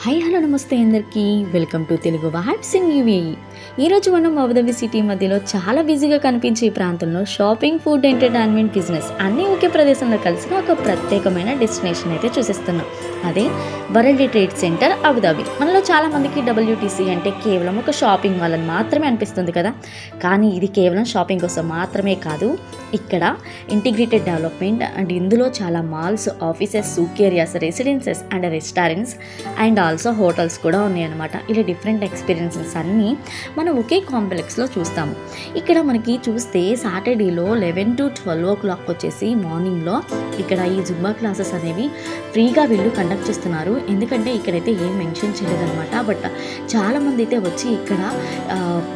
Hi hello నమస్తే అందరికీ welcome to Telugu vibes in UAE. ఈరోజు మనం అబుదాబి సిటీ మధ్యలో చాలా బిజీగా కనిపించే ఈ ప్రాంతంలో షాపింగ్, ఫుడ్, ఎంటర్టైన్మెంట్, బిజినెస్ అన్నీ ఒకే ప్రదేశంలో కలిసిన ఒక ప్రత్యేకమైన డెస్టినేషన్ అయితే చూసిస్తున్నాం. అదే వరల్డ్ ట్రేడ్ సెంటర్ అబుదాబి. మనలో చాలామందికి డబ్ల్యూటీసీ అంటే కేవలం ఒక షాపింగ్ వాళ్ళని మాత్రమే అనిపిస్తుంది కదా. కానీ ఇది కేవలం షాపింగ్ కోసం మాత్రమే కాదు. ఇక్కడ ఇంటిగ్రేటెడ్ డెవలప్మెంట్ అండ్ ఇందులో చాలా malls, offices, souk areas, residences and restaurants and also hotels కూడా ఉన్నాయన్నమాట. ఇలా డిఫరెంట్ ఎక్స్పీరియన్సెస్ అన్నీ మనం ఒకే కాంప్లెక్స్లో చూస్తాము. ఇక్కడ మనకి చూస్తే సాటర్డేలో 11 to 12 o'clock వచ్చేసి మార్నింగ్లో ఇక్కడ ఈ జుంబా క్లాసెస్ అనేవి ఫ్రీగా వీళ్ళు కండక్ట్ చేస్తున్నారు. ఎందుకంటే ఇక్కడైతే ఏం మెన్షన్ చేయలేదన్నమాట. బట్ చాలామంది అయితే వచ్చి ఇక్కడ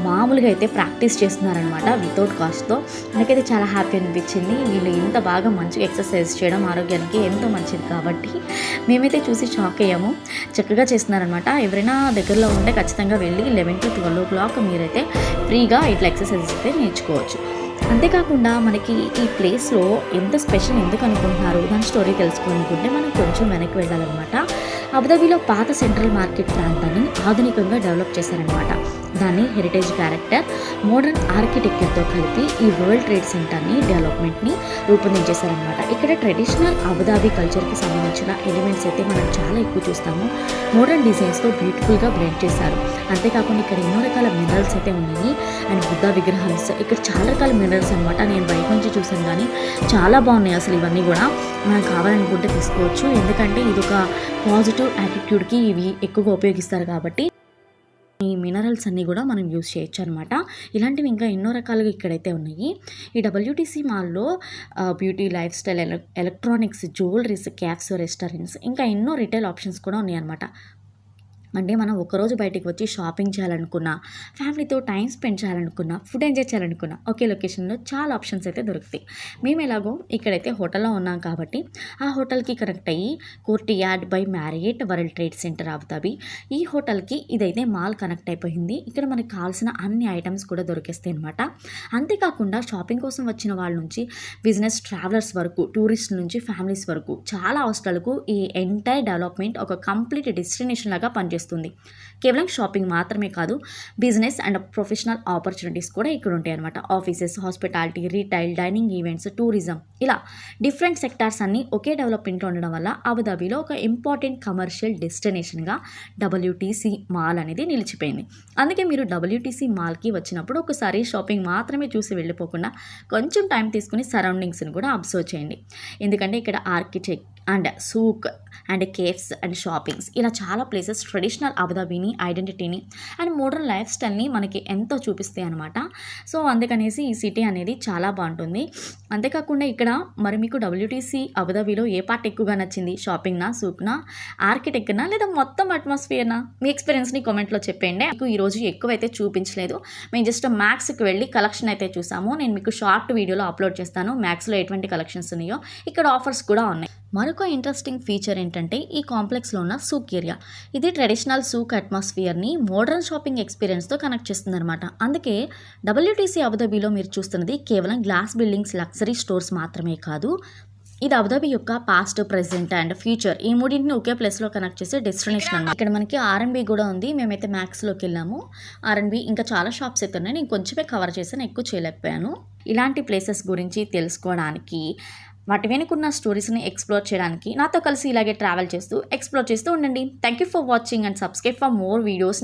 మామూలుగా అయితే ప్రాక్టీస్ చేస్తున్నారనమాట వితౌట్ కాస్ట్తో. నాకైతే చాలా హ్యాపీ అనిపించింది. వీళ్ళు ఇంత బాగా మంచిగా ఎక్సర్సైజ్ చేయడం ఆరోగ్యానికి ఎంతో మంచిది కాబట్టి మేమైతే చూసి షాక్ అయ్యాము. చక్కగా చేస్తున్నారనమాట. ఎవరైనా దగ్గరలో ఉంటే ఖచ్చితంగా వెళ్ళి 11 to 12 o'clock మీరైతే ఫ్రీగా ఇట్లా ఎక్సర్సైజెస్ అయితే నేర్చుకోవచ్చు. అంతేకాకుండా మనకి ఈ ప్లేస్లో ఎంత స్పెషల్ ఎందుకు అనుకుంటున్నారు, దాని స్టోరీ తెలుసుకోవాలనుకుంటే మనం కొంచెం వెనక్కి వెళ్ళాలన్నమాట. అబుదాబిలో పాత సెంట్రల్ మార్కెట్ ప్రాంతాన్ని ఆధునికంగా డెవలప్ చేశారనమాట. దాన్ని హెరిటేజ్ క్యారెక్టర్, మోడర్న్ ఆర్కిటెక్చర్తో కలిపి ఈ వరల్డ్ ట్రేడ్ సెంటర్ని డెవలప్మెంట్ని రూపొందించేశారనమాట. ఇక్కడ ట్రెడిషనల్ అబుదాబి కల్చర్కి సంబంధించిన ఎలిమెంట్స్ అయితే మనం చాలా ఎక్కువ చూస్తాము. మోడర్న్ డిజైన్స్తో బ్యూటిఫుల్గా బ్లెండ్ చేశారు. అంతేకాకుండా ఇక్కడ ఎన్నో రకాల మినరల్స్ అయితే ఉన్నాయి. అండ్ బుద్ధ విగ్రహాలు, ఇక్కడ చాలా రకాల మినరల్స్ అనమాట. నేను బయట నుంచి చూసాను కానీ చాలా బాగున్నాయి. అసలు ఇవన్నీ కూడా మనం కావాలనుకుంటే తీసుకోవచ్చు. ఎందుకంటే ఇది ఒక పాజిటివ్ యాటిట్యూడ్కి ఇవి ఎక్కువగా ఉపయోగిస్తారు కాబట్టి ఈ మినరల్స్ అన్నీ కూడా మనం యూజ్ చేయొచ్చు అనమాట. ఇలాంటివి ఇంకా ఎన్నో రకాలుగా ఇక్కడైతే ఉన్నాయి. ఈ డబ్ల్యూటీసీ మాల్లో beauty, lifestyle, electronics, jewelleries, cafes, restaurants ఇంకా ఎన్నో రిటైల్ ఆప్షన్స్ కూడా ఉన్నాయి అనమాట. అంటే మనం ఒకరోజు బయటికి వచ్చి షాపింగ్ చేయాలనుకున్నా, ఫ్యామిలీతో టైం స్పెండ్ చేయాలనుకున్నా, ఫుడ్ ఎంజాయ్ చేయాలనుకున్నా ఒకే లొకేషన్లో చాలా ఆప్షన్స్ అయితే దొరుకుతాయి. మేము ఎలాగో ఇక్కడైతే హోటల్లో ఉన్నాం కాబట్టి ఆ హోటల్కి కనెక్ట్ అయ్యి courtyard by Marriott world trade centre Abu Dhabi, ఈ హోటల్కి ఇదైతే మాల్ కనెక్ట్ అయిపోయింది. ఇక్కడ మనకు కావాల్సిన అన్ని ఐటమ్స్ కూడా దొరికేస్తాయి అనమాట. అంతేకాకుండా షాపింగ్ కోసం వచ్చిన వాళ్ళ నుంచి బిజినెస్ ట్రావెలర్స్ వరకు, టూరిస్ట్ నుంచి ఫ్యామిలీస్ వరకు చాలా అవసరాలకు ఈ ఎంటైర్ డెవలప్మెంట్ ఒక కంప్లీట్ డెస్టినేషన్ లాగా పనిచేస్తుంది. కేవలం షాపింగ్ మాత్రమే కాదు, బిజినెస్ అండ్ ప్రొఫెషనల్ ఆపర్చునిటీస్ కూడా ఇక్కడ ఉంటాయి అనమాట. Offices, hospitality, retail, dining, events, tourism ఇలా డిఫరెంట్ సెక్టార్స్ అన్నీ ఒకే డెవలప్మెంట్లో ఉండడం వల్ల అబుదాబిలో ఒక ఇంపార్టెంట్ కమర్షియల్ డెస్టినేషన్గా డబ్ల్యూటీసీ మాల్ అనేది నిలిచిపోయింది. అందుకే మీరు డబ్ల్యూటీసీ మాల్కి వచ్చినప్పుడు ఒకసారి షాపింగ్ మాత్రమే చూసి వెళ్ళిపోకుండా కొంచెం టైం తీసుకుని సరౌండింగ్స్ని కూడా అబ్జర్వ్ చేయండి. ఎందుకంటే ఇక్కడ architect and souk and cafes and shoppings ఇలా చాలా ప్లేసెస్ ట్రెడిషనల్ అబుదాబిని, ఐడెంటిటీని అండ్ మోడర్న్ లైఫ్ స్టైల్ని మనకి ఎంతో చూపిస్తాయి అనమాట. సో అందుకనేసి ఈ సిటీ అనేది చాలా బాగుంటుంది. అంతేకాకుండా ఇక్కడ మరి మీకు డబ్ల్యూటీసీ అబుదాబిలో ఏ పార్ట్ ఎక్కువగా నచ్చింది? షాపింగ్నా, సూక్నా, ఆర్కిటెక్ట్నా లేదా మొత్తం అట్మాస్ఫియర్నా? మీ ఎక్స్పీరియన్స్ని కామెంట్లో చెప్పండి. మీకు ఈరోజు ఎక్కువైతే చూపించలేదు. మేము జస్ట్ మ్యాక్స్కి వెళ్ళి కలెక్షన్ అయితే చూసాము. నేను మీకు షార్ట్ వీడియోలో అప్లోడ్ చేస్తాను. మ్యాక్స్లో ఎటువంటి కలెక్షన్స్ ఉన్నాయో, ఇక్కడ ఆఫర్స్ కూడా ఉన్నాయి. మరొక ఇంట్రెస్టింగ్ ఫీచర్ ఏంటంటే ఈ కాంప్లెక్స్లో ఉన్న సూక్ ఏరియా. ఇది ట్రెడిషనల్ సూక్ అట్మాస్ఫియర్ని మోడర్న్ షాపింగ్ ఎక్స్పీరియన్స్తో కనెక్ట్ చేస్తుందన్నమాట. అందుకే డబ్ల్యూటీసీ అబుదాబిలో మీరు చూస్తున్నది కేవలం గ్లాస్ బిల్డింగ్స్, లగ్జరీ స్టోర్స్ మాత్రమే కాదు. ఇది అబుదాబి యొక్క పాస్ట్, ప్రెజెంట్ అండ్ ఫ్యూచర్ ఈ మూడింటిని ఒకే ప్లేస్లో కనెక్ట్ చేసే డెస్టినేషన్ అన్నమాట. ఇక్కడ మనకి ఆర్ఎన్బి కూడా ఉంది. మేమైతే మ్యాక్స్లోకి వెళ్ళాము. ఆర్ఎన్బి ఇంకా చాలా షాప్స్ అయితే ఉన్నాయి. నేను కొంచెమే కవర్ చేశాను, ఎక్కువ చేయలేకపోయాను. ఇలాంటి ప్లేసెస్ గురించి తెలుసుకోవడానికి, వాటి వెనుకున్న స్టోరీస్ని ఎక్స్ప్లోర్ చేయడానికి నాతో కలిసి ఇలాగే ట్రావెల్ చేస్తూ ఎక్స్ప్లోర్ చేస్తూ ఉండండి. Thank you for watching and subscribe for more videos.